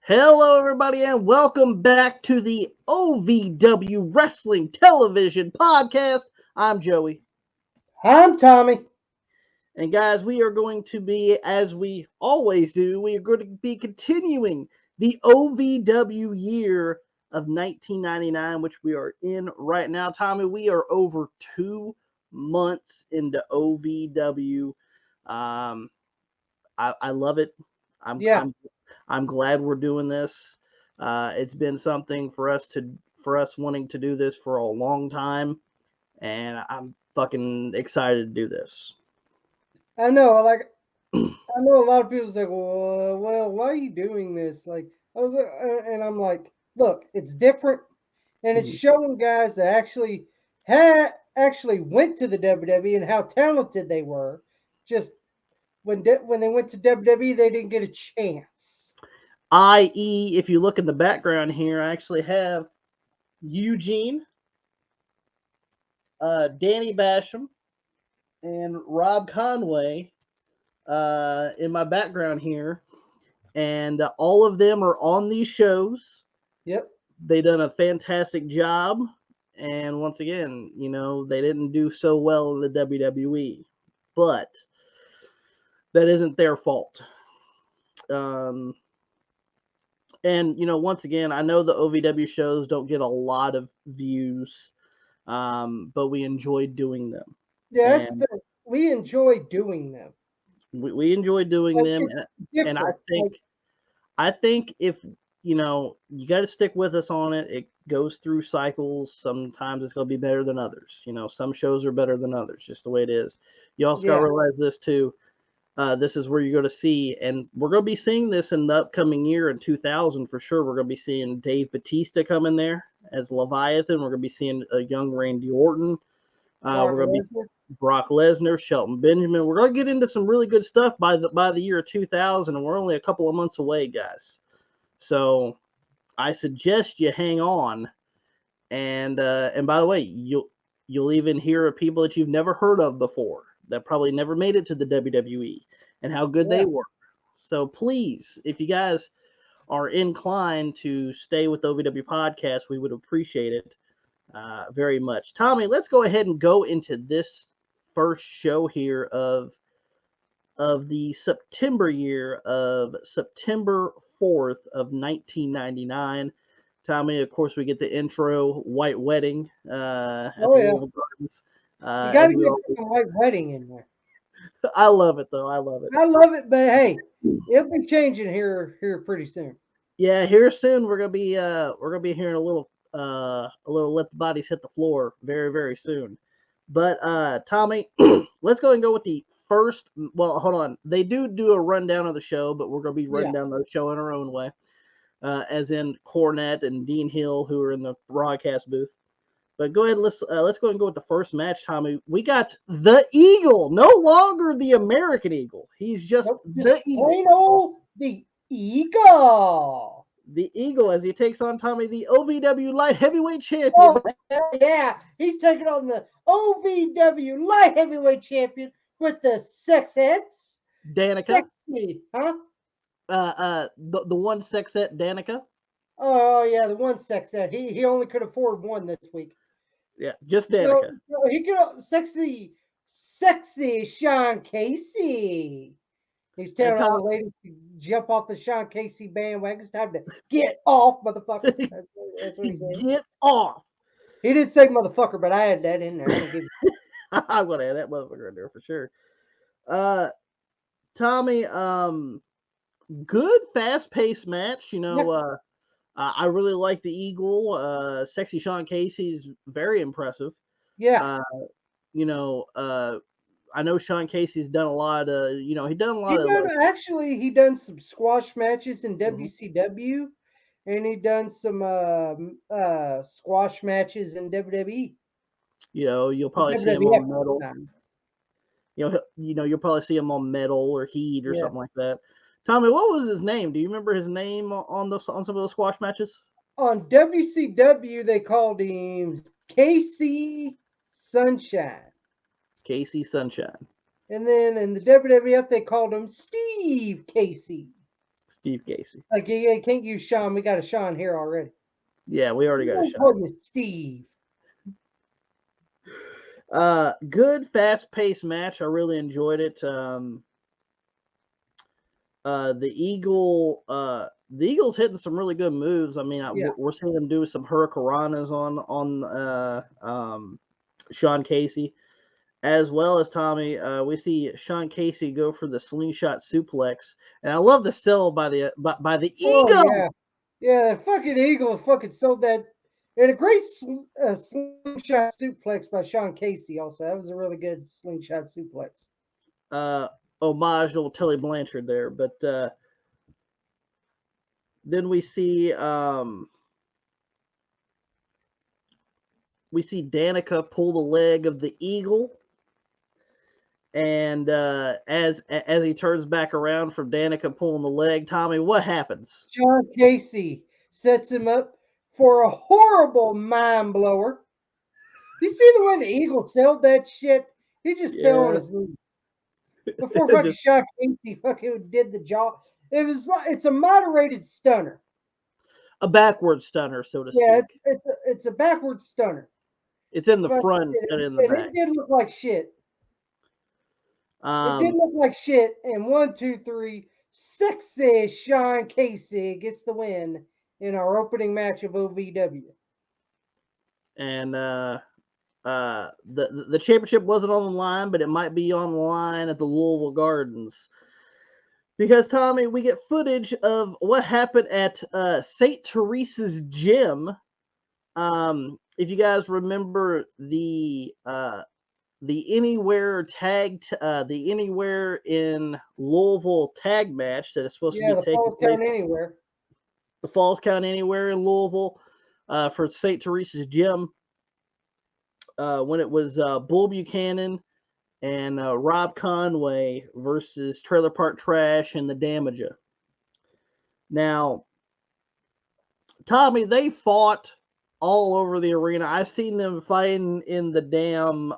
Hello, everybody, and welcome back to the OVW Wrestling Television Podcast. I'm Joey. I'm Tommy. And guys, we are going to be, as we always do, we are going to be continuing the OVW year of 1999, which we are in right now. Tommy, we are over 2 months into OVW. I love it. I'm, Yeah, I'm I'm glad we're doing this. It's been something for us wanting to do this for a long time, and I'm fucking excited to do this. I know. I know a lot of people say, "Well, why are you doing this?" And I'm like, "Look, it's different, and it's Mhm. showing guys that actually went to the WWE and how talented they were. Just when they went to WWE, they didn't get a chance." I.e., if you look in the background here, I actually have Eugene, Danny Basham, and Rob Conway in my background here, and all of them are on these shows. Yep. They done a fantastic job, and once again, they didn't do so well in the WWE, but that isn't their fault. Um, and once again, I know the OVW shows don't get a lot of views, but we enjoy doing them, Yeah, and we enjoy doing them. we enjoy doing Like them, it's and I different. think if you got to stick with us on it. It goes through cycles. Sometimes it's going to be better than others. Some shows are better than others, just the way it is. You also got to Yeah. realize this too. This is where you're going to see, and we're going to be seeing this in the upcoming year in 2000 for sure. We're going to be seeing Dave Batista come in there as Leviathan. We're going to be seeing a young Randy Orton. Brock We're going to be Lesnar. Brock Lesnar, Shelton Benjamin. We're going to get into some really good stuff by the year 2000, and we're only a couple of months away, guys. So I suggest you hang on. And by the way, you'll even hear of people that you've never heard of before that probably never made it to the WWE and how good Yeah. they were. So please, if you guys are inclined to stay with the OVW podcast, we would appreciate it very much. Tommy, let's go ahead and go into this first show here of the September year of September 4th of 1999. Tommy, of course, we get the intro White Wedding at Oh the yeah. Louisville Gardens. You got As to we get all, fucking White Wedding in there. I love it though. I love it. I love it, but hey, it'll be changing here pretty soon. Yeah, here soon we're gonna be hearing a little let the bodies hit the floor very very soon. But Tommy, let's go and go with the first. Well, hold on. They do a rundown of the show, but we're gonna be running Yeah. down the show in our own way. As in Cornette and Dean Hill, who are in the broadcast booth. But go ahead, let's go and go with the first match, Tommy. We got the Eagle, no longer the American Eagle. He's just Nope. Just the Eagle. plain old the Eagle. The Eagle as he takes on Tommy, the OVW Light Heavyweight Oh Champion. yeah, he's taking on the OVW Light Heavyweight Champion with the sexettes. Danica. Sexy, huh? The one sexette Danica. Oh yeah, the one sexet. He only could afford one this week. Yeah, just No, Danica. no, he could sexy Sean Casey. He's And telling all Tom, the ladies to jump off the Sean Casey bandwagon. It's time to get off, motherfucker. That's what he said. get off. He didn't say motherfucker, but I had that in there. I'm gonna add that motherfucker in there for sure. Uh, Tommy, good fast paced match. Yeah, I really like the Eagle. Sexy Sean Casey's very impressive. yeah. Uh, you know, I know Sean Casey's done a lot of, he done a lot He of done like, he done some squash matches in mhm. WCW, and he done some squash matches in WWE. You'll probably see him WWF on at the Metal. time. You'll probably see him on Metal or Heat or Yeah. something like that. Tommy, what was his name? Do you remember his name on some of those squash matches? On WCW, they called him Casey Sunshine. Casey Sunshine. And then in the WWF, they called him Steve Casey. Steve Casey. Like, you can't use Sean. We got a Sean here already. Yeah, we already got a shot. Call you Steve. Good, fast-paced match. I really enjoyed it. The Eagles hitting some really good moves. I mean, we're seeing them do some hurricanranas on Sean Casey, as well as Tommy. We see Sean Casey go for the slingshot suplex, and I love the sell by the Eagle. Yeah, the fucking Eagle fucking sold that. And a great slingshot suplex by Sean Casey. Also, that was a really good slingshot suplex. Homage to Tully Blanchard there, but then we see Danica pull the leg of the Eagle, and as he turns back around from Danica pulling the leg, Tommy, what happens? Sean Casey sets him up for a horrible mind blower. You see the way the Eagle sold that shit? He just fell on his knees. Before fucking Sean Casey fucking did the job. It's a moderated stunner. A backward stunner, so to speak. Yeah, it's a backward stunner. It's in the front instead of in the back. It did look like shit. It did look like shit. And 1, 2, 3, sexy Sean Casey gets the win in our opening match of OVW. And the championship wasn't on the line, but it might be on the line at the Louisville Gardens. Because, Tommy, we get footage of what happened at St. Teresa's gym. If you guys remember the Anywhere in Louisville tag match that is supposed to be taking place. The Falls Count Anywhere in Louisville for St. Teresa's gym. When it was Bull Buchanan and Rob Conway versus Trailer Park Trash and the Damager. Now, Tommy, they fought all over the arena. I've seen them fighting in the damn,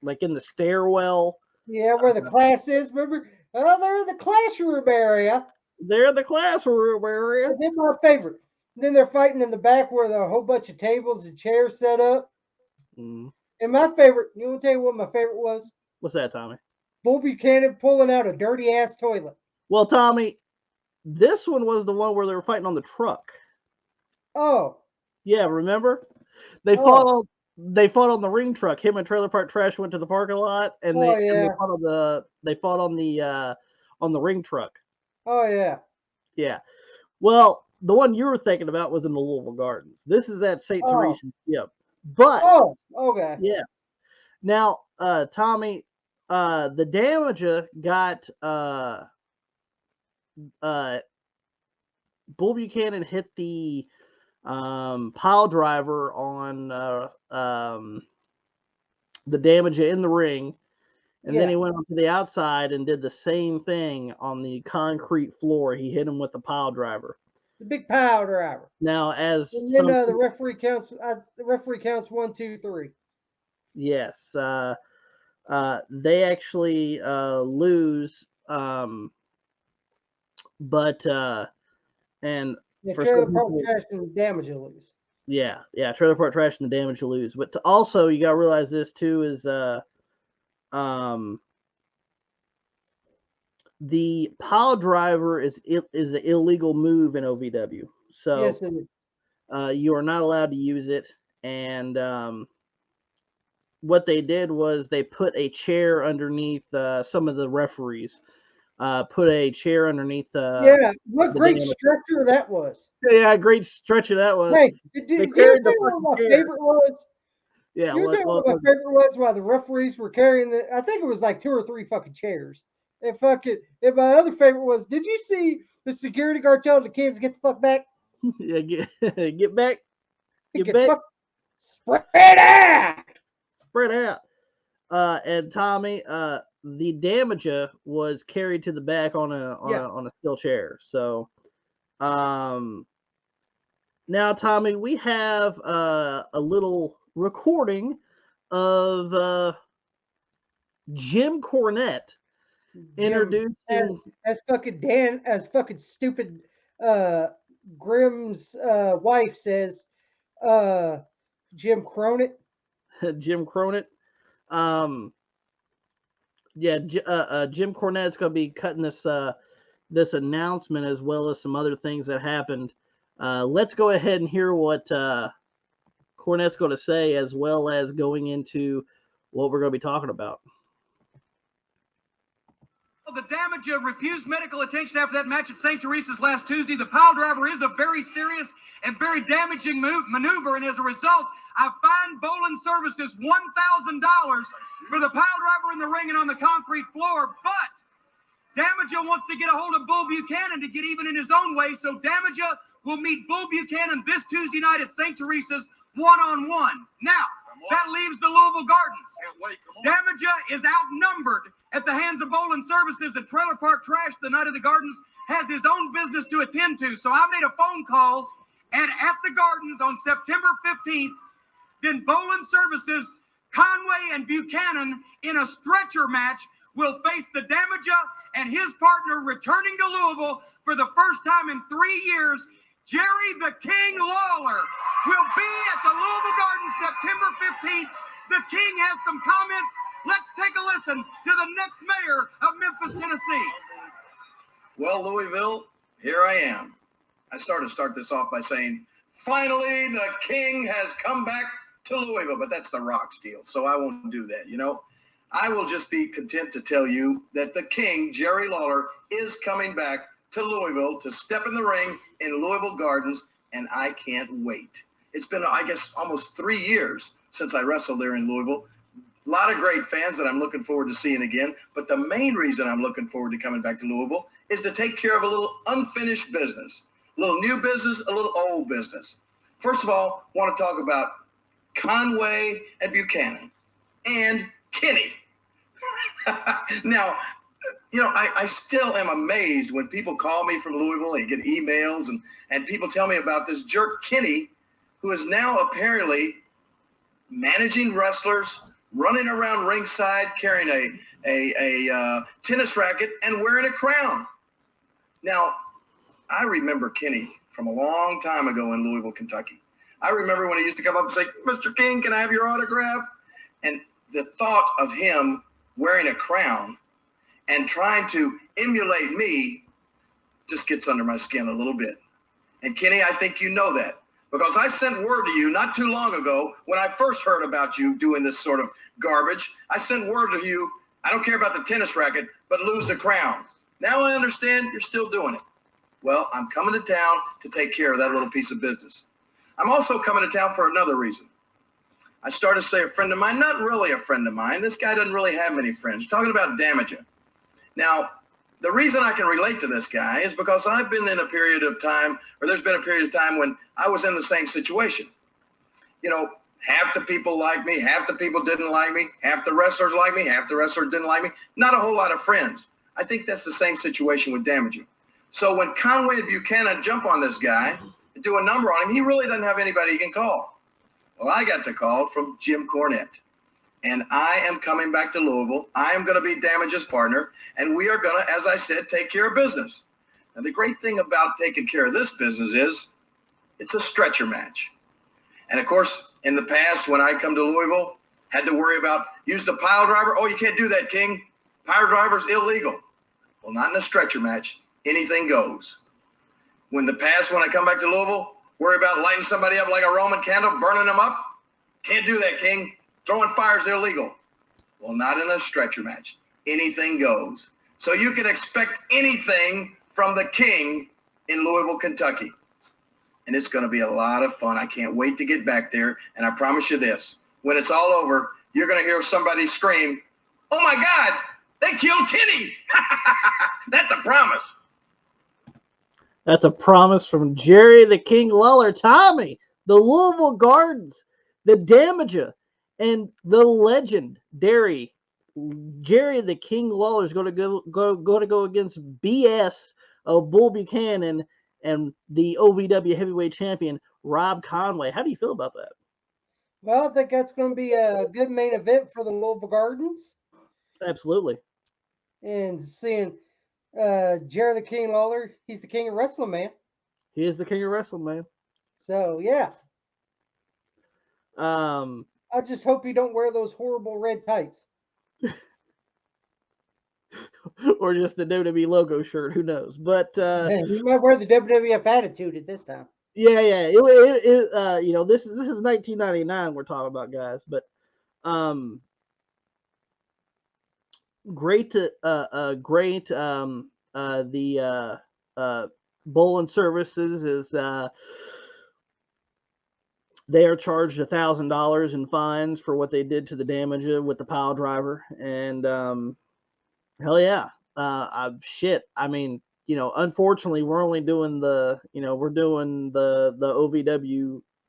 like in the stairwell. Yeah, where the class is. Remember? Oh, they're in the classroom area. They're in the classroom area. They're my favorite. Then they're fighting in the back where there are a whole bunch of tables and chairs set up. Mm. And my favorite, you want to tell you what my favorite was? What's that, Tommy? Bull Buchanan pulling out a dirty ass toilet. Well, Tommy, this one was the one where they were fighting on the truck. Oh. Yeah, remember? They fought on the ring truck. Him and Trailer Park Trash went to the parking lot, and they fought on the ring truck. Oh yeah. Yeah. Well, the one you were thinking about was in the Louisville Gardens. This is at St. Teresa's gym. But okay. Yeah. Now, Tommy, the Damager got Bull Buchanan hit the pile driver on the Damager in the ring, and then he went onto the outside and did the same thing on the concrete floor. He hit him with the pile driver. The big pile driver. Now, and then the referee counts. The referee counts 1, 2, 3. Yes, they actually lose, but and Trailer Park Trash and the Damage will lose. Yeah, Trailer Park Trash and the Damage will lose. But also, you got to realize this too is the pile driver is an illegal move in OVW. So yes, it is. You are not allowed to use it. And what they did was they put a chair underneath some of the referees. Put a chair underneath. What great stretcher that was. Yeah, great stretcher that was. Hey, did you tell me what my favorite was? Yeah, you tell me what my favorite was while the referees were carrying I think it was like 2 or 3 fucking chairs. And my other favorite was, did you see the security guard telling the kids get the fuck back? Yeah, get back. Get back. Spread out. Spread out. And Tommy, the Damager was carried to the back on a steel chair. So, now Tommy, we have a little recording of Jim Cornette introducing as fucking stupid Grimm's wife says, Jim Cronin. Jim Cronin. Yeah, Jim Cornette's going to be cutting this announcement as well as some other things that happened. Let's go ahead and hear what Cornette's going to say, as well as going into what we're going to be talking about. The Damager refused medical attention after that match at St. Teresa's last Tuesday. The pile driver is a very serious and very damaging maneuver, and as a result, I fined Bolin Services $1,000 for the pile driver in the ring and on the concrete floor. But Damager wants to get a hold of Bull Buchanan to get even in his own way, so Damager will meet Bull Buchanan this Tuesday night at St. Teresa's one-on-one. Now, that leaves the Louisville Gardens. Damager is outnumbered at the hands of Bolin Services, and Trailer Park Trash, the night of the Gardens, has his own business to attend to. So I made a phone call, and at the Gardens on September 15th, then Bolin Services, Conway, and Buchanan in a stretcher match will face the Damager and his partner returning to Louisville for the first time in 3 years. Jerry the King Lawler will be at the Louisville Gardens September 15th. The King has some comments. Let's take a listen to the next mayor of Memphis, Tennessee. Well, Louisville, here I am. I start this off by saying, finally, the King has come back to Louisville, but that's the Rock's deal, so I won't do that, I will just be content to tell you that the King, Jerry Lawler, is coming back to Louisville to step in the ring in Louisville Gardens, and I can't wait. It's been, I guess, almost 3 years since I wrestled there in Louisville. A lot of great fans that I'm looking forward to seeing again, but the main reason I'm looking forward to coming back to Louisville is to take care of a little unfinished business, a little new business, a little old business. First of all, I want to talk about Conway and Buchanan and Kenny. Now, I still am amazed when people call me from Louisville and get emails and people tell me about this jerk Kenny, who is now apparently managing wrestlers, running around ringside, carrying a tennis racket and wearing a crown. Now, I remember Kenny from a long time ago in Louisville, Kentucky. I remember when he used to come up and say, Mr. King, can I have your autograph? And the thought of him wearing a crown and trying to emulate me just gets under my skin a little bit. And Kenny, I think you know that, because I sent word to you not too long ago when I first heard about you doing this sort of garbage. I sent word to you, I don't care about the tennis racket, but lose the crown. Now I understand you're still doing it. Well, I'm coming to town to take care of that little piece of business. I'm also coming to town for another reason. I started to say a friend of mine, not really a friend of mine. This guy doesn't really have many friends. Talking about Damager. Now, the reason I can relate to this guy is because I've been in a period of time, or there's been a period of time when I was in the same situation. Half the people liked me, half the people didn't like me, half the wrestlers liked me, half the wrestlers didn't like me. Not a whole lot of friends. I think that's the same situation with Damager. So when Conway and Buchanan jump on this guy and do a number on him, he really doesn't have anybody he can call. Well, I got the call from Jim Cornette. And I am coming back to Louisville. I am going to be Damage's partner, and we are going to, as I said, take care of business. And the great thing about taking care of this business is it's a stretcher match. And, of course, in the past, when I come to Louisville, had to worry about use the pile driver. Oh, you can't do that, King. Pile driver's illegal. Well, not in a stretcher match. Anything goes. When I come back to Louisville, worry about lighting somebody up like a Roman candle, burning them up. Can't do that, King. Throwing fire's illegal. Well, not in a stretcher match. Anything goes. So you can expect anything from the King in Louisville, Kentucky. And it's going to be a lot of fun. I can't wait to get back there. And I promise you this, when it's all over, you're going to hear somebody scream, oh my God, they killed Kenny. That's a promise. That's a promise from Jerry the King Lawler. Tommy, the Louisville Gardens, the Damager, and the legend, Jerry the King Lawler is going to go against BS of Bull Buchanan and the OVW Heavyweight Champion Rob Conway. How do you feel about that? Well, I think that's going to be a good main event for the Louisville Gardens. Absolutely. and seeing Jerry the King Lawler. He's the king of wrestling, man. He is the king of wrestling, man. So yeah, Um, I just hope you don't wear those horrible red tights. or just the WWE logo shirt. Who knows? But You might wear the WWF attitude at this time. yeah. You know, this is 1999 we're talking about, guys. But great to great the Bowling Services is they are charged $1,000 in fines for what they did to the damage with the pile driver, and hell yeah, shit. I mean, you know, unfortunately, we're only doing the OVW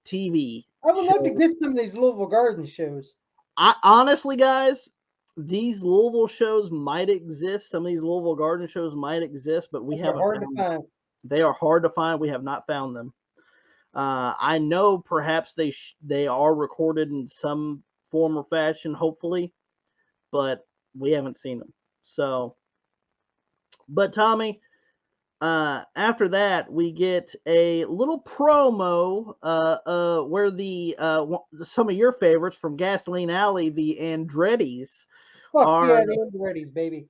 TV. I would love to get some of these Louisville Garden shows. I honestly, guys, these Louisville shows might exist. Some of these Louisville Garden shows might exist, but we haven't hard found to find. They are hard to find. We have not found them. I know perhaps they are recorded in some form or fashion, hopefully, but we haven't seen them. So, but Tommy, after that we get a little promo where the some of your favorites from Gasoline Alley, the Andrettis, Fuck yeah, the Andrettis, baby.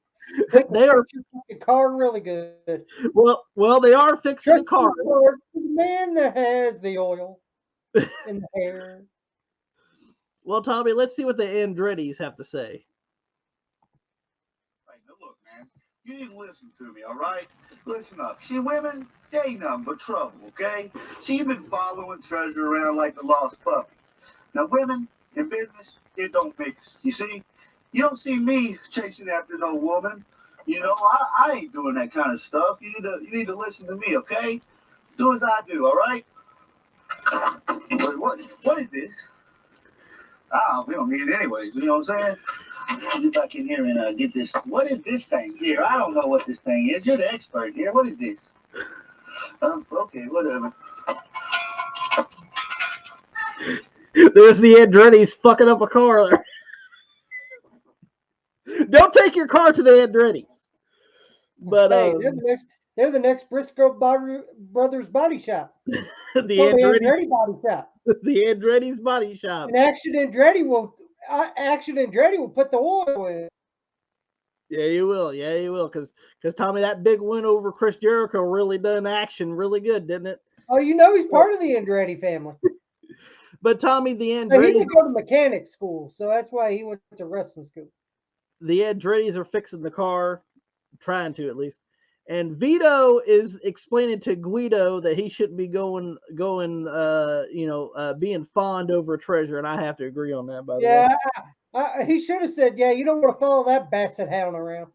They are fixing car really good. Well, they are fixing a car. The man that has the oil in the hair. Well, Tommy, let's see what the Andrettis have to say. Hey, now look, man, you need to listen to me, all right? Listen up. See, women, they ain't nothing but trouble, okay? See, you've been following treasure around like the lost puppy. Now, women in business, it don't mix. You see? You don't see me chasing after no woman. You know, I ain't doing that kind of stuff. You need to listen to me, okay? Do as I do, all right? What is this? We don't need it anyways. You know what I'm saying? I'll get back in here and get this. What is this thing here? I don't know what this thing is. You're the expert here. What is this? Okay, whatever. There's the Andrettis fucking up a car there. Don't take your car to the Andrettis. But hey, they're the next Briscoe Brothers Body Shop. the Andretti Body Shop. The Andretti's Body Shop. And Action Andretti will put the oil in. Yeah, you will. Yeah, you will. Because Tommy, that big win over Chris Jericho really done Action really good, didn't it? Oh, you know he's part of the Andretti family. But Tommy, the Andrettis. So he didn't go to mechanic school, so that's why he went to wrestling school. The Andrettis are fixing the car, trying to at least. And Vito is explaining to Guido that he shouldn't be going, being fond over treasure, and I have to agree on that. By the way, yeah, he should have said, "Yeah, you don't want to follow that basset hound around."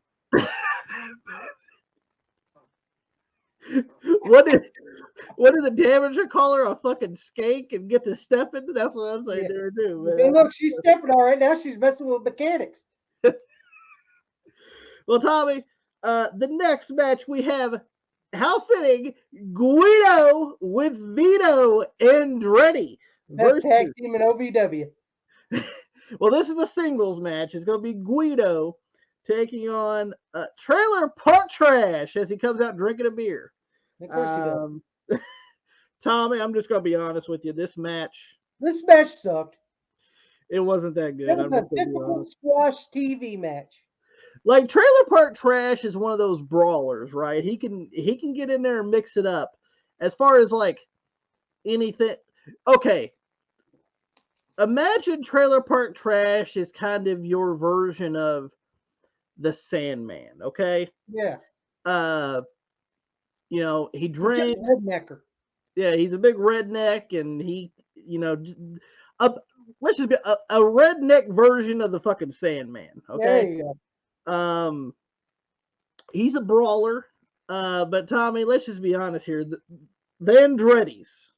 What did the damager call her, a fucking skank, and get to stepping? That's what I'm saying there too. Man. Hey, look, she's stepping all right now. She's messing with mechanics. Well, Tommy, the next match we have, how fitting, Guido with Vito Andretti. That's tag team in OVW. Well, this is the singles match. It's going to be Guido taking on Trailer Park Trash as he comes out drinking a beer. Of course he does. Tommy, I'm just going to be honest with you. This match sucked. It wasn't that good. It was a typical squash TV match. Like, Trailer Park Trash is one of those brawlers, right? He can get in there and mix it up. As far as like anything, okay. Imagine Trailer Park Trash is kind of your version of the Sandman, okay? Yeah. He drinks. He's a rednecker. Yeah, he's a big redneck, and he, let's just be a redneck version of the fucking Sandman, okay? There you go. He's a brawler, but Tommy, let's just be honest here. The Andrettis.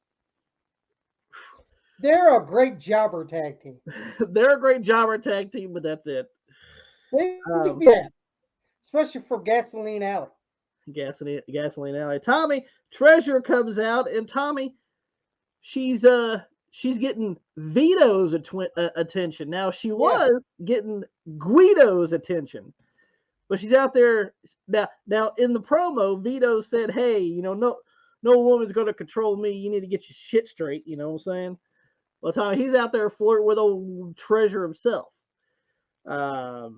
They're a great jobber tag team. They're a great jobber tag team, but that's it. Especially for Gasoline Alley. Gasoline Alley. Tommy, Treasure comes out, and Tommy, she's getting Vito's attention. Now, she was getting Guido's attention. But she's out there now. In the promo, Vito said, "Hey, you know, no woman's going to control me. You need to get your shit straight." You know what I'm saying? Well, Tommy, he's out there flirting with old Treasure himself. Tommy,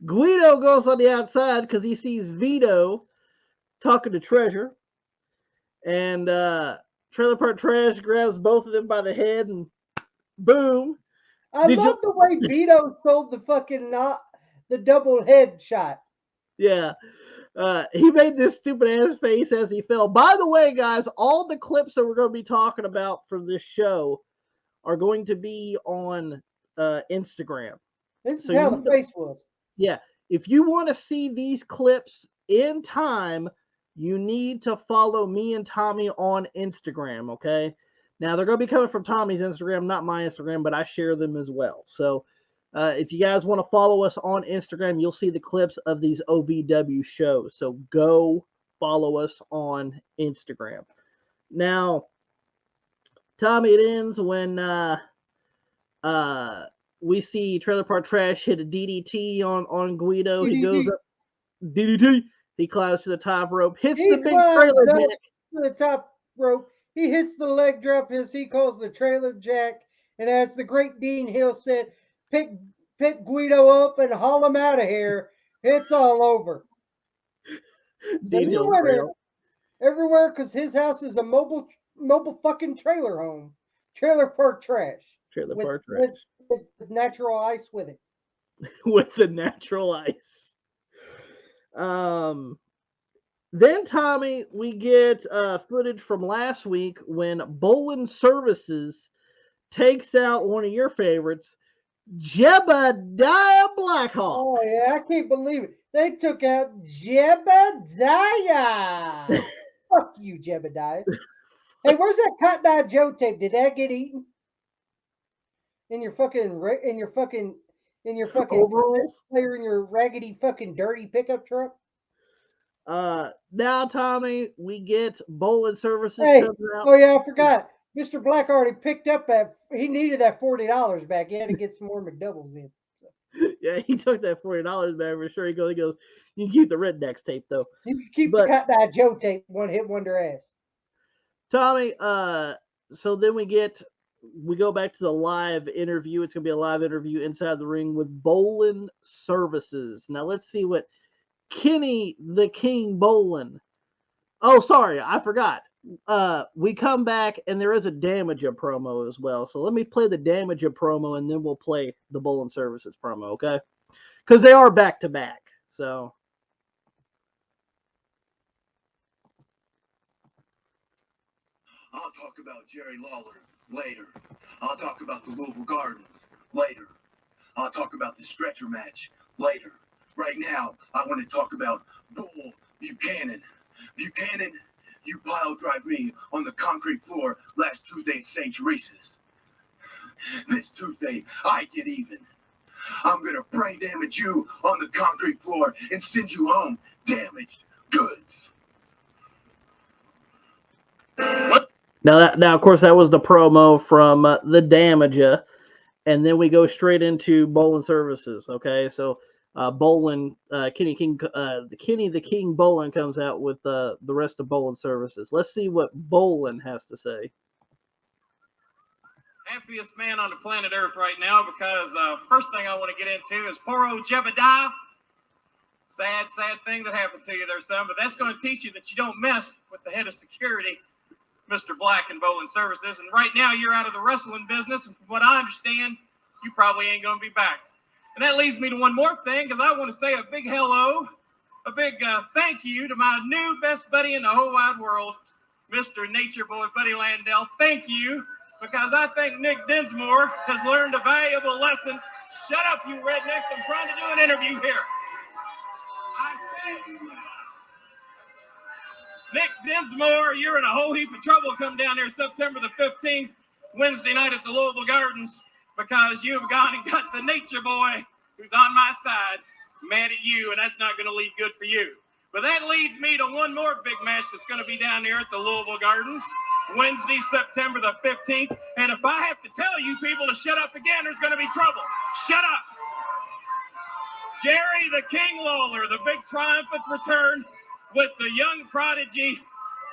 Guido goes on the outside because he sees Vito talking to Treasure, and Trailer Park Trash grabs both of them by the head and boom. I love the way Vito sold the fucking the double head shot. Yeah. He made this stupid ass face as he fell. By the way, guys, all the clips that we're going to be talking about from this show are going to be on Instagram. This is how the face was. Yeah. If you want to see these clips in time, you need to follow me and Tommy on Instagram, okay? Now, they're going to be coming from Tommy's Instagram, not my Instagram, but I share them as well. So, if you guys want to follow us on Instagram, you'll see the clips of these OVW shows. So, go follow us on Instagram. Now, Tommy, it ends when we see Trailer Park Trash hit a DDT on Guido. DDT. He goes up, DDT. He climbs to the top rope, hits the big trailer jack. To the top rope. He hits the leg drop, as he calls the trailer jack. And as the great Dean Hill said, pick Guido up and haul him out of here. It's all over. Dean Hill everywhere, because his house is a mobile fucking trailer home. Trailer Park Trash. Trailer Park Trash. With natural ice with it. With the natural ice. Then, Tommy, we get footage from last week when Bolin Services takes out one of your favorites, Jebediah Blackhawk. Oh, yeah, I can't believe it. They took out Jebediah. Fuck you, Jebediah. Hey, where's that Cotton Eye Joe tape? Did that get eaten? In your fucking overalls? Player in your raggedy fucking dirty pickup truck? Now, Tommy, we get Bolin Services coming out. Oh, yeah, I forgot. Mr. Black already picked up he needed that $40 back. He had to get some more McDoubles in. So. Yeah, he took that $40 back for sure. He goes, you can keep the Rednecks tape, though. You can keep the Cotton Eye Joe tape, one hit wonder ass. Tommy, so then we go back to the live interview. It's going to be a live interview inside the ring with Bolin Services. Now, let's see what Kenny the King Bolin. Oh, sorry, I forgot. We come back and there is a Damager promo as well. So let me play the Damager promo and then we'll play the Bolin Services promo, okay? Because they are back to back. So I'll talk about Jerry Lawler later. I'll talk about the Louisville Gardens later. I'll talk about the stretcher match later. Right now, I want to talk about Bull Buchanan. Buchanan, you pile drive me on the concrete floor last Tuesday at St. Teresa's. This Tuesday, I get even. I'm going to brain damage you on the concrete floor and send you home damaged goods. What? Now, of course, that was the promo from the Damager, and then we go straight into Bolin Services. Okay, so Bolin, Kenny the King Bolin comes out with the rest of Bolin Services. Let's see what Bolin has to say. Happiest man on the planet Earth right now, because first thing I want to get into is poor old Jebediah. Sad thing that happened to you there, son, but that's going to teach you that you don't mess with the head of security, Mr. Black and Bolin Services. And right now you're out of the wrestling business, and from what I understand, you probably ain't going to be back. And that leads me to one more thing, because I want to say a big hello, a big thank you to my new best buddy in the whole wide world, Mr. Nature Boy Buddy Landell. Thank you, because I think Nick Dinsmore has learned a valuable lesson. Shut up, you rednecks. I'm trying to do an interview here. I said, Nick Dinsmore, you're in a whole heap of trouble. Come down there September the 15th, Wednesday night at the Louisville Gardens, because you've gone and got the Nature Boy, who's on my side, mad at you, and that's not going to lead good for you. But that leads me to one more big match that's going to be down there at the Louisville Gardens. Wednesday, September the 15th. And if I have to tell you people to shut up again, there's going to be trouble. Shut up. Jerry the King Lawler, the big triumphant return with the young prodigy,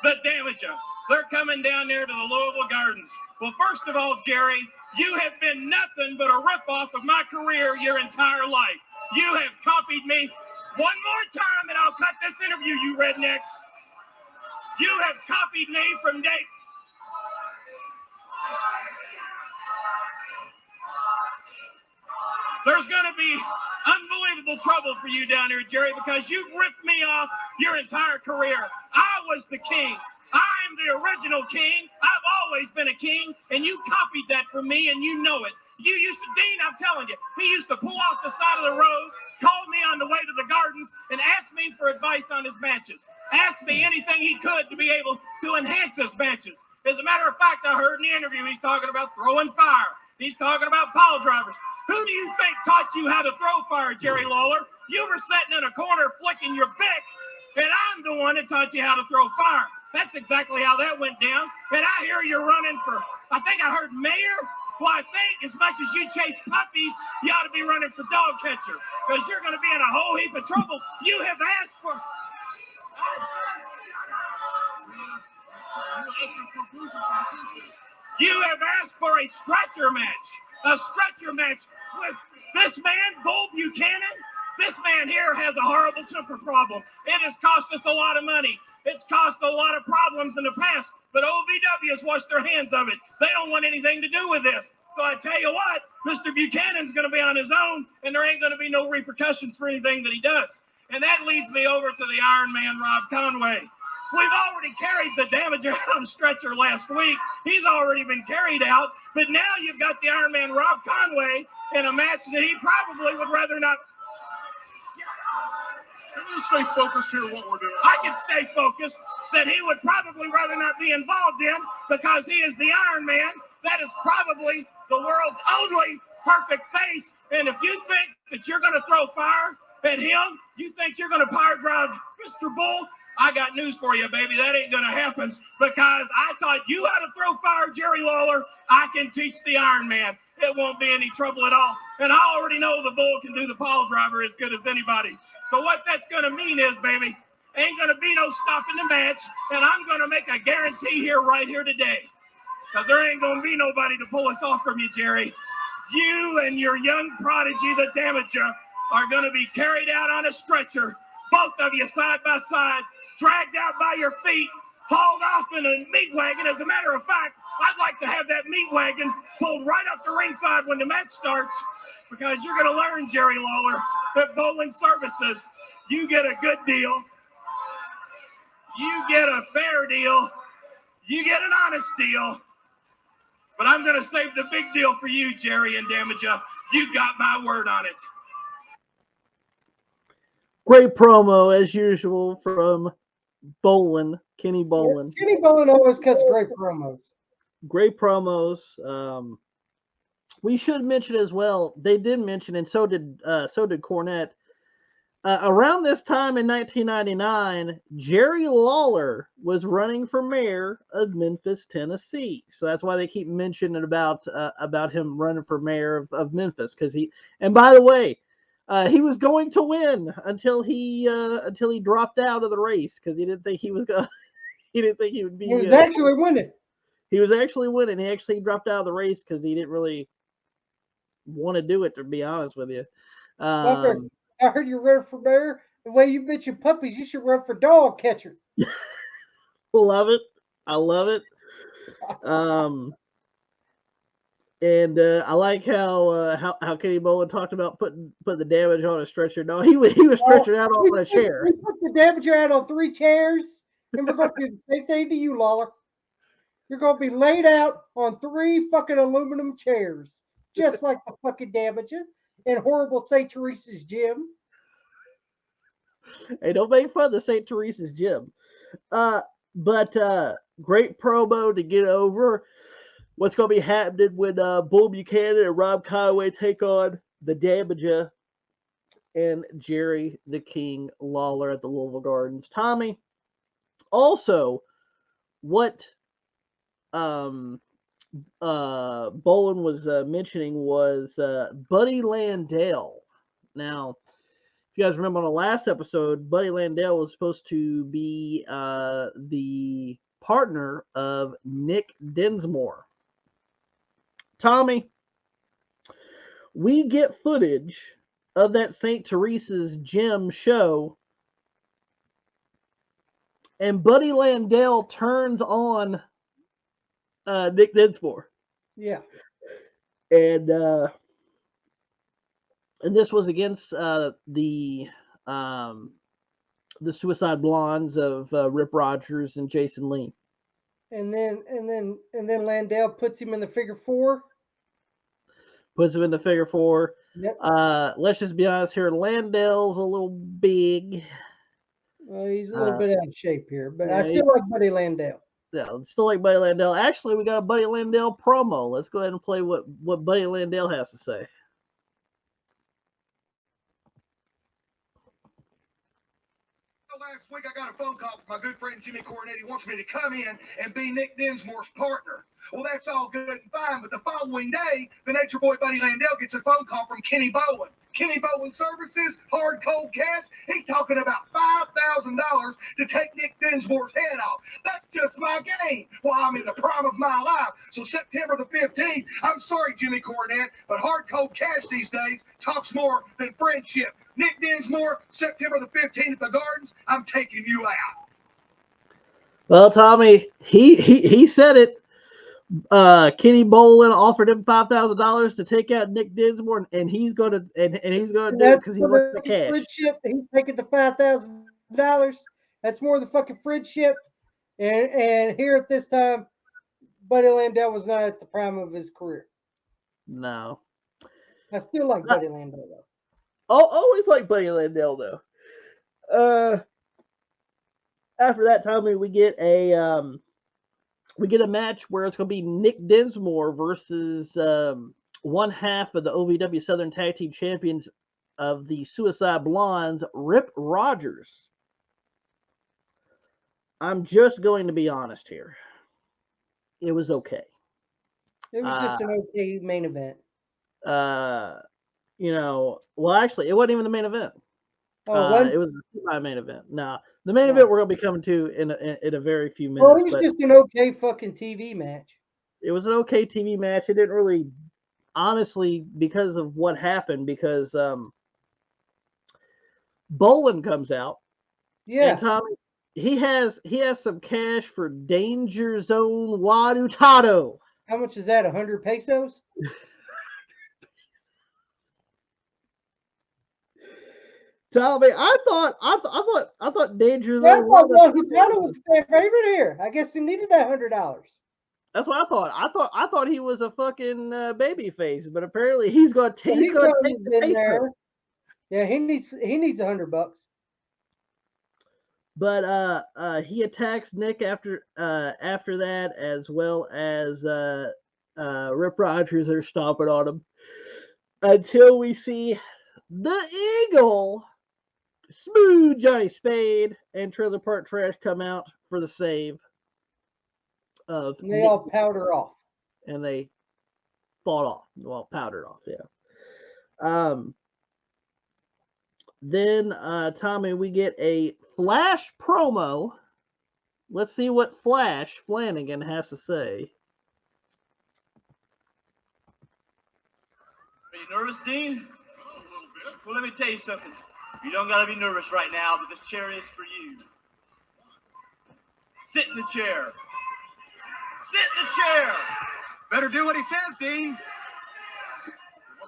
the Damager. They're coming down there to the Louisville Gardens. Well, first of all, Jerry, you have been nothing but a ripoff of my career your entire life. You have copied me. One more time and I'll cut this interview, you rednecks. You have copied me from day. There's going to be unbelievable trouble for you down here, Jerry, because you've ripped me off your entire career. I was the king. I'm the original king. I've always been a king, and you copied that from me, and you know it. You used to, Dean, I'm telling you, he used to pull off the side of the road, call me on the way to the gardens, and ask me for advice on his matches. Ask me anything he could to be able to enhance his matches. As a matter of fact, I heard in the interview he's talking about throwing fire. He's talking about pile drivers. Who do you think taught you how to throw fire, Jerry Lawler? You were sitting in a corner flicking your bick, and I'm the one that taught you how to throw fire. That's exactly how that went down. And I hear you're running for, I think I heard mayor. Well, I think as much as you chase puppies, you ought to be running for dog catcher, because you're going to be in a whole heap of trouble. You have asked for... You have asked for a stretcher match. A stretcher match with this man, Bull Buchanan. This man here has a horrible temper problem. It has cost us a lot of money. It's caused a lot of problems in the past, but OVW has washed their hands of it. They don't want anything to do with this. So I tell you what, Mr. Buchanan's going to be on his own, and there ain't going to be no repercussions for anything that he does. And that leads me over to the Iron Man, Rob Conway. We've already carried the Damager on a stretcher last week. He's already been carried out. But now you've got the Iron Man, Rob Conway, in a match that he probably would rather not. Can you stay focused here what we're doing? I can stay focused. That he would probably rather not be involved in, because he is the Iron Man. That is probably the world's only perfect face. And if you think that you're going to throw fire at him, you think you're going to power drive Mr. Bull, I got news for you, baby. That ain't going to happen, because I taught you how to throw fire, Jerry Lawler. I can teach the Iron Man. It won't be any trouble at all. And I already know the Bull can do the pile driver as good as anybody. So what that's going to mean is, baby, ain't going to be no stopping the match. And I'm going to make a guarantee here right here today, because there ain't going to be nobody to pull us off from you, Jerry. You and your young prodigy, the Damager, are going to be carried out on a stretcher, both of you side by side, dragged out by your feet, hauled off in a meat wagon. As a matter of fact, I'd like to have that meat wagon pulled right up the ringside when the match starts, because you're going to learn, Jerry Lawler, that Bowling Services, you get a good deal, you get a fair deal, you get an honest deal, but I'm going to save the big deal for you, Jerry and Damager. You got my word on it. Great promo, as usual, from Bolin, Kenny Bolin. Kenny Bolin always cuts great promos. Great promos. We should mention as well, they did mention, and so did Cornette. Around this time in 1999, Jerry Lawler was running for mayor of Memphis, Tennessee. So that's why they keep mentioning about him running for mayor of Memphis. And by the way, he was going to win until he dropped out of the race, because he didn't think he was going. He didn't think he would be. He was actually winning. He was actually winning. He actually dropped out of the race because he didn't really want to do it, to be honest with you. I heard you run for mayor. The way you bitch your puppies, you should run for dog catcher. Love it. I love it. And I like how Kenny Bolin talked about putting the damage on a stretcher. No, he was stretching out on a chair. We put the damager out on 3 chairs, and we're going to do the same thing to you, Lawler. You're going to be laid out on 3 fucking aluminum chairs, just like the fucking damager in horrible St. Teresa's gym. Hey, don't make fun of St. Teresa's gym. But great promo to get over what's going to be happening when Bull Buchanan and Rob Conway take on the Damager and Jerry the King Lawler at the Louisville Gardens. Tommy, also, what Bolin was mentioning was Buddy Landale. Now, if you guys remember on the last episode, Buddy Landale was supposed to be the partner of Nick Dinsmore. Tommy, we get footage of that St. Teresa's Gym show, and Buddy Landale turns on Nick Dinsmore. Yeah. And this was against the Suicide Blondes of Rip Rogers and Jason Lee. And then Landale puts him in the figure four. Puts him in the figure four. Yep. Let's just be honest here. Landale's a little big. Well, he's a little bit out of shape here, but yeah, I still like Buddy Landale. Yeah, still like Buddy Landale. Actually, we got a Buddy Landale promo. Let's go ahead and play what Buddy Landale has to say. Last week, I got a phone call from my good friend Jimmy Cornette. He wants me to come in and be Nick Dinsmore's partner. Well, that's all good and fine, but the following day, the Nature Boy Buddy Landale gets a phone call from Kenny Bowen. Kenny Bowen Services, Hard Cold Cash. He's talking about $5,000 to take Nick Dinsmore's head off. That's just my game. Well, I'm in the prime of my life. So September the 15th, I'm sorry, Jimmy Cornette, but Hard Cold Cash these days talks more than friendship. Nick Dinsmore, September the 15th at the Gardens, I'm taking you out. Well, Tommy, he said it. Kenny Bolin offered him $5,000 to take out Nick Dinsmore, and he's gonna do it because he wants the cash. Friendship. He's taking the $5,000. That's more than fucking friendship. And here at this time, Buddy Landale was not at the prime of his career. No, I still like Buddy Landale though. Always like Buddy Landale though. After that, Tommy, we get a match where it's going to be Nick Dinsmore versus one half of the OVW Southern Tag Team Champions of the Suicide Blondes, Rip Rogers. I'm just going to be honest here. It was okay. It was just an okay main event. Well, actually, it wasn't even the main event. Oh, it was my main event. No, the main event we're going to be coming to in a very few minutes. Well, it was just an okay fucking TV match. It was an okay TV match. It didn't really, honestly, because of what happened, because Bolin comes out. Yeah. And Tommy, he has some cash for Danger Zone Wadutado. How much is that? 100 pesos? Tommy, I thought Danger Zone. I thought Wadutado was fan favorite here. I guess he needed that $100. That's what I thought. I thought he was a fucking baby face, but apparently he's gonna take the peso. Yeah, he needs $100. But he attacks Nick after that, as well as Rip Rogers are stomping on him until we see the Eagle, Smooth Johnny Spade, and Trailer Park Trash come out for the save. And they all powder off. And they fought off. Well, powdered off, yeah. Then, Tommy, we get a Flash promo. Let's see what Flash Flanagan has to say. Are you nervous, Dean? Well, let me tell you something. You don't got to be nervous right now, but this chair is for you. Sit in the chair. Sit in the chair. Better do what he says, Dean. Sit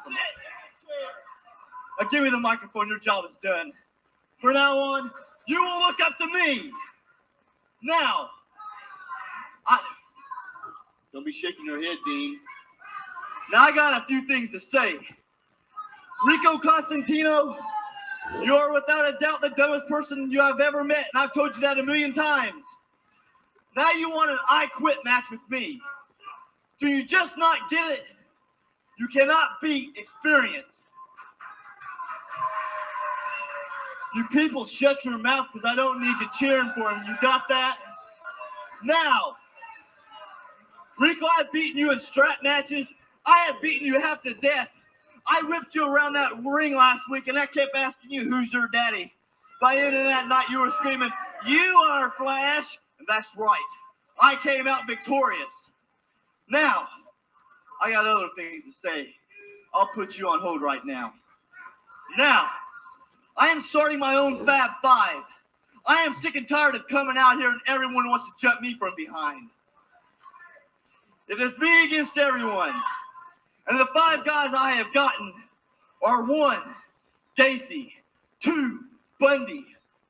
in the chair. Now give me the microphone. Your job is done. From now on, you will look up to me. Now, don't be shaking your head, Dean. Now I got a few things to say. Rico Constantino, you are without a doubt the dumbest person you have ever met, and I've told you that 1,000,000 times. Now you want an I Quit match with me. Do you just not get it? You cannot beat experience. You people shut your mouth because I don't need you cheering for him. You got that? Now, Rico, I've beaten you in strap matches. I have beaten you half to death. I whipped you around that ring last week, and I kept asking you, who's your daddy? By the end of that night, you were screaming, you are Flash. And that's right. I came out victorious. Now, I got other things to say. I'll put you on hold right now. Now, I am starting my own Fab Five. I am sick and tired of coming out here and everyone wants to jump me from behind. It is me against everyone. And the 5 guys I have gotten are 1, Gacy, 2, Bundy,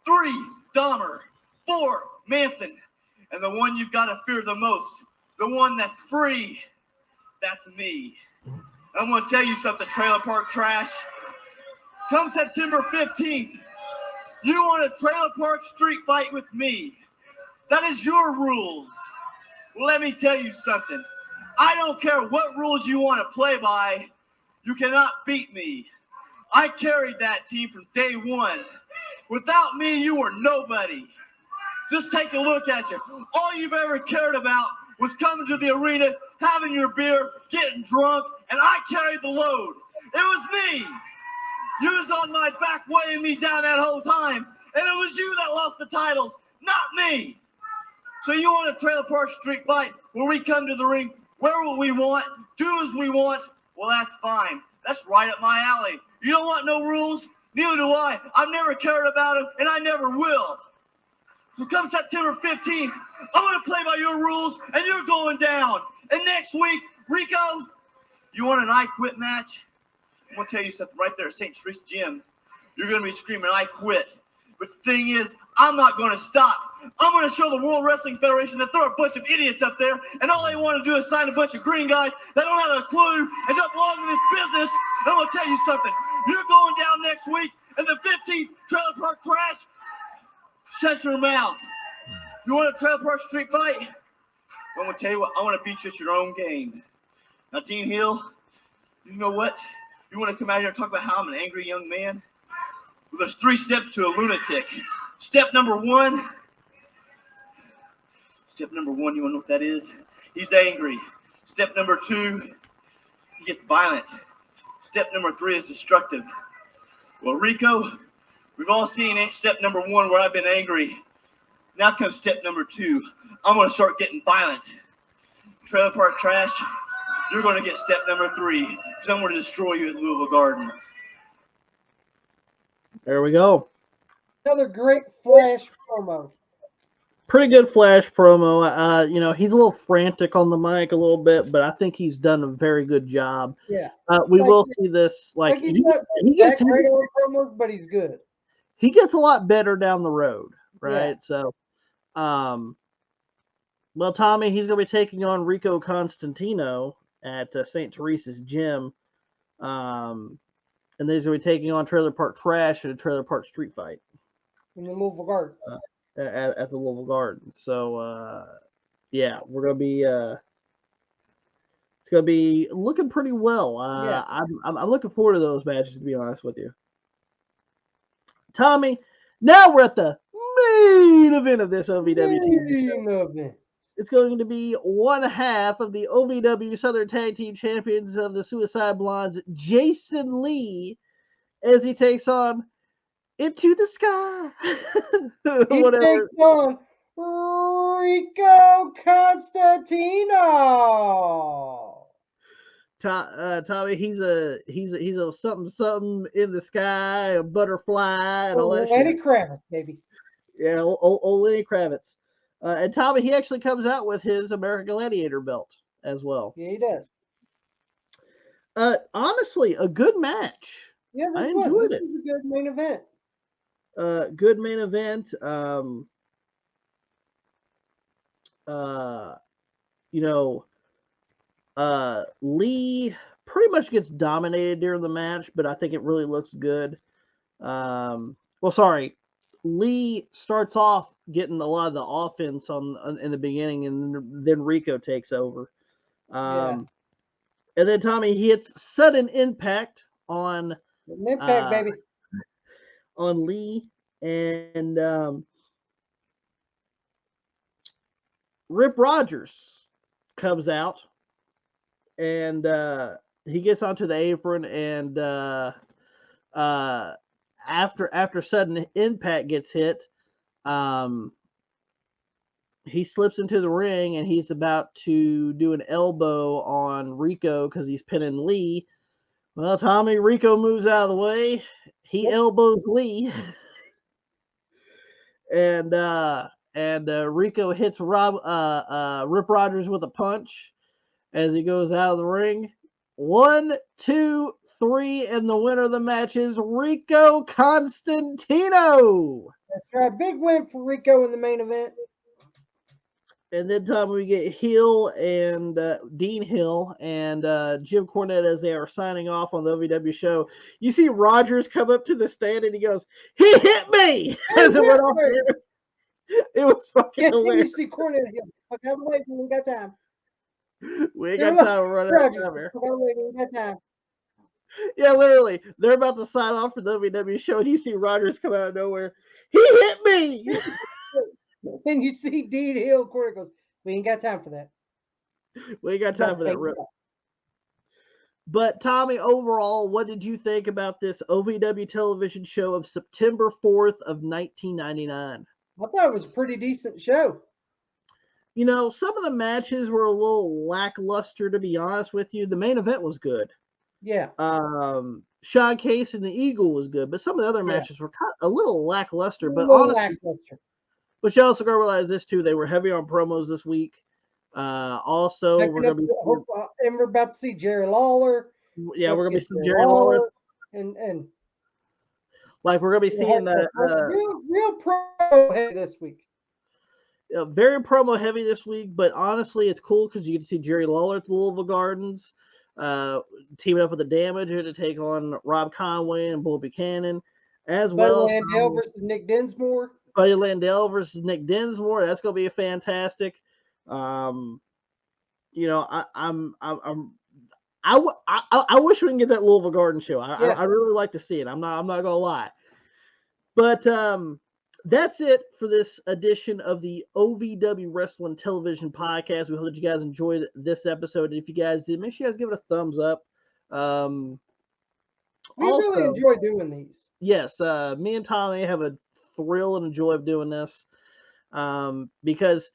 3, Dahmer, 4, Manson, and the one you've got to fear the most, the one that's free, that's me. I'm going to tell you something, Trailer Park Trash. Come September 15th, you want a Trailer Park street fight with me. That is your rules. Well, let me tell you something. I don't care what rules you want to play by. You cannot beat me. I carried that team from day one. Without me, you were nobody. Just take a look at you. All you've ever cared about was coming to the arena, having your beer, getting drunk, and I carried the load. It was me. You was on my back weighing me down that whole time, and it was you that lost the titles, not me. So you want a Trailer Park street fight where we come to the ring, wear what we want, do as we want? Well, that's fine. That's right up my alley. You don't want no rules? Neither do I. I've never cared about them, and I never will. So come September 15th, I'm going to play by your rules, and you're going down. And next week, Rico, you want an I Quit match? I'm going to tell you something right there at St. Teresa's Gym. You're going to be screaming, I quit. But the thing is, I'm not going to stop. I'm going to show the World Wrestling Federation that there are a bunch of idiots up there, and all they want to do is sign a bunch of green guys that don't have a clue and don't belong in this business. And I'm going to tell you something. You're going down next week, and the 15th Trailer Park Crash, shut your mouth. You want a Trailer Park street fight? I'm going to tell you what, I want to beat you at your own game. Now, Dean Hill, you know what? You want to come out here and talk about how I'm an angry young man? Well, there's 3 steps to a lunatic. Step number 1. Step number 1, you want to know what that is? He's angry. Step number 2, he gets violent. Step number 3 is destructive. Well, Rico, we've all seen step number 1 where I've been angry. Now comes step number 2. I'm going to start getting violent. Trailer Park Trash, you're going to get step number 3, because I'm going to destroy you at Louisville Gardens. There we go. Another great Flash promo. Pretty good Flash promo. You know, he's a little frantic on the mic a little bit, but I think he's done a very good job. Yeah. We will see this. Like he's not gets great on promos, but he's good. He gets a lot better down the road, right? Yeah. So, well, Tommy, he's going to be taking on Rico Constantino at St. Teresa's Gym. And then he's going to be taking on Trailer Park Trash in a Trailer Park street fight. In the Louisville Gardens. At the Louisville Gardens. So, yeah, we're going to be it's going to be looking pretty well. I'm looking forward to those matches, to be honest with you. Tommy, now we're at the main event of this OVW TV show. It's going to be one half of the OVW Southern Tag Team Champions of the Suicide Blondes, Jason Lee, as he takes on Into the Sky. He takes on Rico Constantino. Tommy, he's a something in the sky, a butterfly, and all that Lenny shit. Kravitz, baby. Yeah, old Lenny Kravitz. And Tommy, he actually comes out with his American Gladiator belt as well. Yeah, he does. Honestly, a good match. Yeah, I enjoyed it. This is a good main event. Good main event. You know, Lee pretty much gets dominated during the match, but I think it really looks good. Lee starts off getting a lot of the offense in the beginning, and then Rico takes over. And then Tommy, he hits sudden impact on baby. On Lee, and Rip Rogers comes out, and he gets onto the apron, and after sudden impact gets hit, he slips into the ring, and he's about to do an elbow on Rico because he's pinning Lee. Well, Tommy, Rico moves out of the way. He elbows Lee, and Rico hits Rip Rogers with a punch as he goes out of the ring. 1, 2, 3, and the winner of the match is Rico Constantino. That's right. Big win for Rico in the main event. And then, Tom, we get Hill and Dean Hill and Jim Cornette as they are signing off on the OVW show. You see Rogers come up to the stand and he goes, "He hit me!" as it went off. It was fucking hilarious. You see Cornette Hill. Okay, I'm waiting. We got time. We ain't got time to run out of here. We got time. Yeah, literally. They're about to sign off for the OVW show, and you see Rogers come out of nowhere. He hit me! And you see Dean Hill, Corey goes, "We ain't got time for that. We ain't got time for that, Rip." But, Tommy, overall, what did you think about this OVW television show of September 4th of 1999? I thought it was a pretty decent show. You know, some of the matches were a little lackluster, to be honest with you. The main event was good. Yeah. Sean Case and the Eagle was good, but some of the other matches were kind of a little lackluster. But but you also got to realize this too: they were heavy on promos this week. Also, we're gonna be and we're about to see Jerry Lawler. Yeah, we're gonna be seeing Jerry Lawler, and like we're gonna be seeing real promo heavy this week. Very promo heavy this week, but honestly, it's cool because you get to see Jerry Lawler at the Louisville Gardens, teaming up with the Damager to take on Rob Conway and Bull Buchanan, as well as Landell versus Nick Dinsmore. Buddy Landell versus Nick Dinsmore. That's gonna be a fantastic. You know, I wish we can get that Louisville Garden show. I really like to see it. I'm not gonna lie, but that's it for this edition of the OVW Wrestling Television Podcast. We hope that you guys enjoyed this episode. And if you guys did, make sure you guys give it a thumbs up. We really enjoy doing these. Yes, me and Tommy have a thrill and joy of doing this because,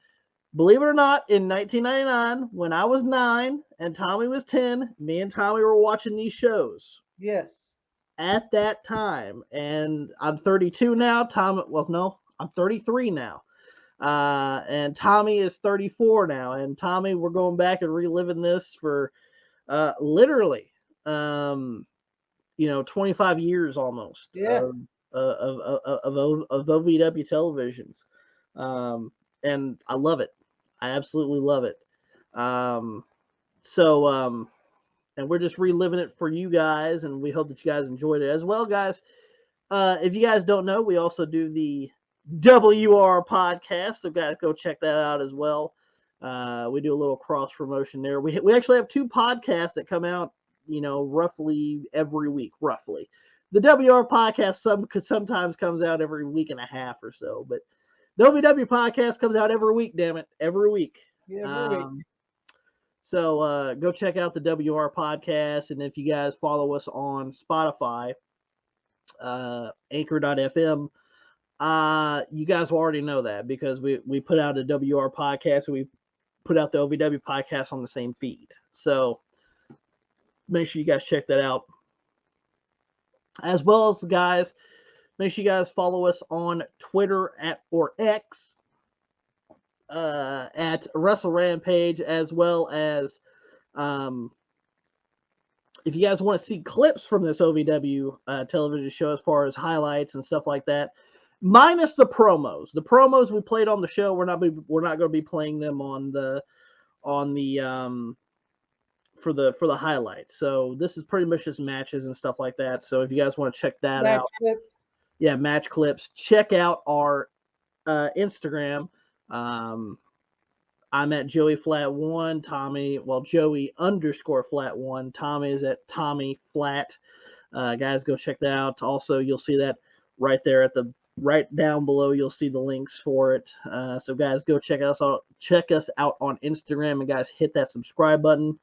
believe it or not, in 1999, when I was 9 and Tommy was 10, me and Tommy were watching these shows. Yes. At that time, and I'm 32 now. I'm 33 now, and Tommy is 34 now. And Tommy, we're going back and reliving this for literally, 25 years almost. Yeah. Of OVW televisions, and I love it. I absolutely love it. And we're just reliving it for you guys, and we hope that you guys enjoyed it as well, guys. If you guys don't know, we also do the WR podcast, so guys, go check that out as well. We do a little cross promotion there. We actually have 2 podcasts that come out, roughly every week. Roughly, the WR podcast sometimes comes out every week and a half or so, but the OVW podcast comes out every week. Damn it, every week. Yeah, every week. So go check out the WR podcast, and if you guys follow us on Spotify, Anchor.fm, you guys will already know that because we put out a WR podcast and we put out the OVW podcast on the same feed. So make sure you guys check that out. As well as, guys, make sure you guys follow us on Twitter or X. At Wrestle Rampage, as well as if you guys want to see clips from this OVW television show as far as highlights and stuff like that, minus the promos. The promos we played on the show, we're not going to be playing them on the for the highlights. So this is pretty much just matches and stuff like that. So if you guys want to check that out, match clips, check out our Instagram. I'm at Joey Flat 1, Tommy, Joey _Flat 1. Tommy is at Tommy Flat. Guys, go check that out. Also, you'll see that right there at the right down below, you'll see the links for it. So guys, go check us out on Instagram, and guys, hit that subscribe button.